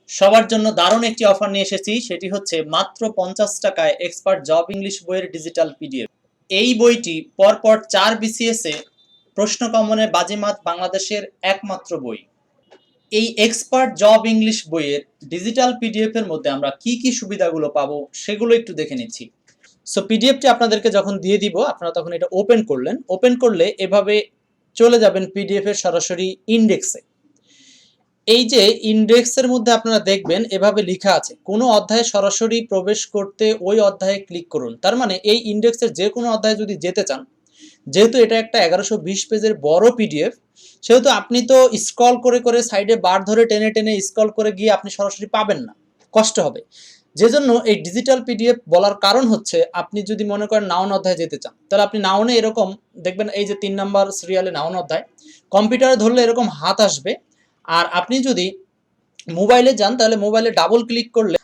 সবার জন্য দারুণ একটি অফার নিয়ে এসেছি, সেটি হচ্ছে মাত্র 50 টাকায় এক্সপার্ট জব ইংলিশ বইয়ের ডিজিটাল পিডিএফ। এই বইটি পরপর 4 BCS এ প্রশ্ন কমনে বাজিমাত বাংলাদেশের একমাত্র বই। এই এক্সপার্ট জব ইংলিশ বইয়ের ডিজিটাল পিডিএফ এর মধ্যে আমরা কি কি সুবিধাগুলো পাবো সেগুলো একটু দেখে নিচ্ছি। সো পিডিএফটি আপনাদেরকে যখন দিয়ে দিব, আপনারা তখন এটা ওপেন করলেন। ওপেন করলে এভাবে চলে যাবেন পিডিএফ এর সরাসরি ইন্ডেক্সে। এই যে ইন্ডেক্সের মধ্যে আপনারা দেখবেন এভাবে লেখা আছে কোনো অধ্যায়ে সরাসরি প্রবেশ করতে ওই অধ্যায়ে ক্লিক করুন। তার মানে এই ইন্ডেক্সের যে কোনো অধ্যায়ে যদি যেতে চান, যেহেতু এটা একটা 1120 পেজের বড় পিডিএফ, সেহেতু আপনি তো স্ক্রল করে করে সাইডে বার ধরে টেনে টেনে স্ক্রল করে গিয়ে আপনি সরাসরি পাবেন না, কষ্ট হবে। যে জন্য এই ডিজিটাল পিডিএফ বলার কারণ হচ্ছে, আপনি যদি মনে করেন নাউন অধ্যায়ে যেতে চান, তাহলে আপনি নাউনে এরকম দেখবেন, এই যে 3 নাম্বার সিরিয়ালে নাউন অধ্যায়, কম্পিউটারে ধরলে এরকম হাত আসবে। আর আপনি যদি মোবাইলে যান তাহলে মোবাইলে ডাবল ক্লিক করলে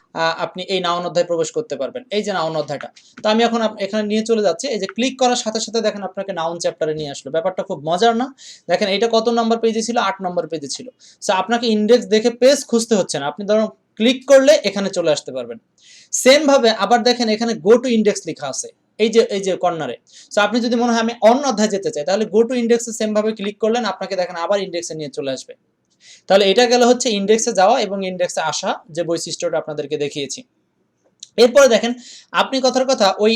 আপনি এই নাউন অধ্যায়ে প্রবেশ করতে পারবেন। এই যে নাউন অধ্যায়টা, তো আমি এখন এখানে নিয়ে চলে যাচ্ছি। এই যে ক্লিক করার সাথে সাথে দেখেন আপনাকে নাউন চ্যাপ্টারে নিয়ে আসলো। ব্যাপারটা খুব মজার না? দেখেন এটা কত নম্বর পেজে ছিল? 8 নম্বর পেজে ছিল। সো আপনাকে ইন্ডেক্স দেখে পেজ খুঁজতে হচ্ছে না, আপনি ধরুন ক্লিক করলে এখানে চলে আসতে পারবেন। সেম ভাবে আবার দেখেন এখানে গো টু ইন্ডেক্স লেখা আছে এই যে কর্নারে। সো আপনি যদি মনে হয় আমি অন্য অধ্যায়ে যেতে চাই, তাহলে গো টু ইন্ডেক্সে সেম ভাবে ক্লিক করলেন, আপনাকে দেখেন আবার ইন্ডেক্সে নিয়ে চলে আসবে। তাহলে এটা গেল হচ্ছে ইন্ডেক্সে যাওয়া এবং ইন্ডেক্সে আসা যে বৈশিষ্ট্যটা আপনাদেরকে দেখিয়েছি। এরপরে দেখেন আপনি কথার কথা ওই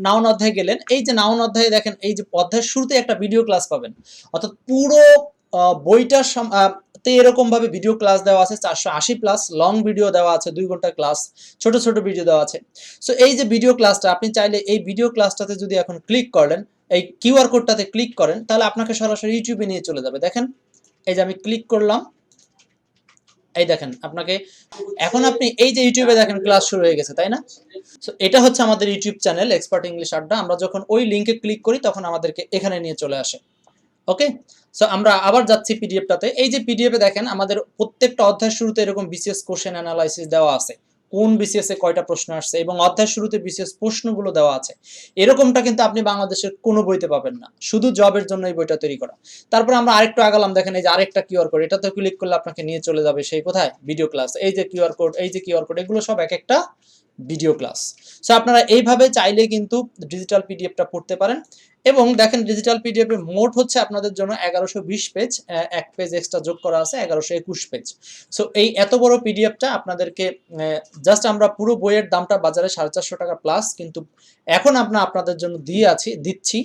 নাউন অধ্যায়ে গেলেন। এই যে নাউন অধ্যায়ে দেখেন এই যে অধ্যায়ের শুরুতে একটা ভিডিও ক্লাস পাবেন, অর্থাৎ পুরো বইটার তে এরকম ভাবে ভিডিও ক্লাস দেওয়া আছে, 480 প্লাস লং ভিডিও দেওয়া আছে, 2 ঘন্টার ক্লাস, ছোট ছোট ভিডিও দেওয়া আছে। সো এই যে ভিডিও ক্লাসটা, আপনি চাইলে এই ভিডিও ক্লাসটাতে যদি এখন ক্লিক করেন, এই কিউআর কোডটাতে ক্লিক করেন, তাহলে আপনাকে সরাসরি ইউটিউবে নিয়ে চলে যাবে। দেখেন এই যে আমি ক্লিক করলাম, এই দেখেন আপনাকে এখন আপনি এই যে ইউটিউবে দেখেন ক্লাস শুরু হয়ে গেছে, তাই না? সো এটা হচ্ছে আমাদের ইউটিউব চ্যানেল এক্সপার্ট ইংলিশ আড্ডা। আমরা যখন ওই লিংকে ক্লিক করি তখন আমাদেরকে এখানে নিয়ে চলে আসে। ওকে, সো আমরা আবার যাচ্ছি পিডিএফটাতে। এই যে পিডিএফে দেখেন আমাদের প্রত্যেকটা অধ্যায়ের শুরুতে এরকম বিসিএস কোশ্চেন অ্যানালাইসিস দেওয়া আছে, কোন বিসিএস এ কয়টা প্রশ্ন আসছে, এবং অধ্যায়ের শুরুতে বিসিএস প্রশ্নগুলো দেওয়া আছে। এরকমটা কিন্তু আপনি বাংলাদেশের কোনো বইতে পাবেন না, শুধু জবের জন্য এই বইটা তৈরি করা। তারপর আমরা আরেকটু আগালাম, দেখেন এই যে আরেকটা কিউআর কোড, এটাতে ক্লিক করলে আপনাকে নিয়ে চলে যাবে সেই কোথায়, ভিডিও ক্লাস। এই যে কিউআর কোড, এই যে কিউআর কোড, এগুলো সব এক একটা ভিডিও ক্লাস। সো আপনারা এইভাবে চাইলে কিন্তু ডিজিটাল পিডিএফটা পড়তে পারেন। এবং দেখেন ডিজিটাল পিডিএফ এর মোট হচ্ছে আপনাদের জন্য 1120 পেজ, এক পেজ এক্সট্রা যোগ করা আছে, 1121 পেজ। সো এই এত বড় পিডিএফটা আপনাদেরকে জাস্ট আমরা পুরো বইয়ের দামটা বাজারে 450 টাকা প্লাস, কিন্তু এখন আমরা আপনাদের জন্য দিচ্ছি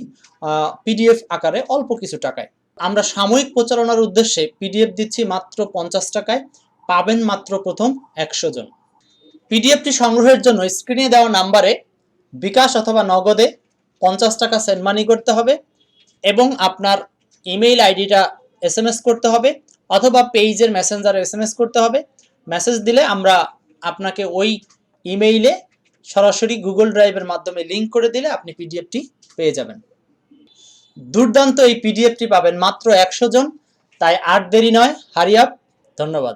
পিডিএফ আকারে অল্প কিছু টাকায়। আমরা সাময়িক প্রচারণার উদ্দেশ্যে পিডিএফ দিচ্ছি মাত্র 50 টাকায়, পাবেন মাত্র প্রথম 100 জন। পিডিএফটি সংগ্রহের জন্য স্ক্রিনে দেওয়া নাম্বারে বিকাশ অথবা নগদে 50 টাকা সেন্ড মানি করতে হবে, এবং আপনার ইমেইল আইডিটা SMS করতে হবে, অথবা পেজের মেসেঞ্জারে SMS করতে হবে। মেসেজ দিলে আমরা আপনাকে ওই ইমেইলে সরাসরি গুগল ড্রাইভের মাধ্যমে লিঙ্ক করে দিলে আপনি পিডিএফটি পেয়ে যাবেন। দুর্দান্ত এই পিডিএফটি পাবেন মাত্র 100 জন, তাই আর দেরি নয়, হারি আপ। ধন্যবাদ।